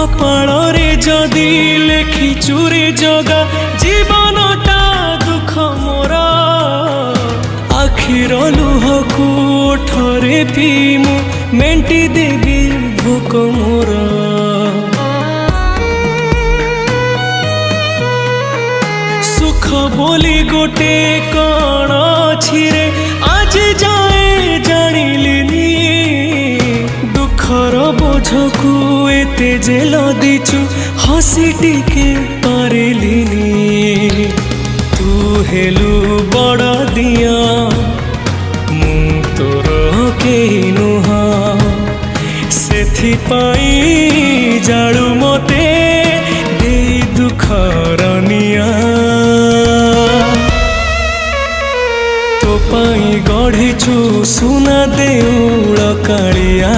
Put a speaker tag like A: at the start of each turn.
A: कपाଳରେ जदि लेखिचु रे जगा जीवनटा दुख मोर आखिर लुहकु ओठरे पीमु मेंटी देवी भोक मोर सुख बोली गोटे कण अछि रे आज जाए जानिलिनी दुखर बोझकु एते जे लदिचु हसी टिके पारिलिनी तू हेलु बड़ दिया मु तोर केही नुह सेथिपाई जाळु मते देई दुखर निया तो पाई गढ़िछु सुना देउळ कालिया।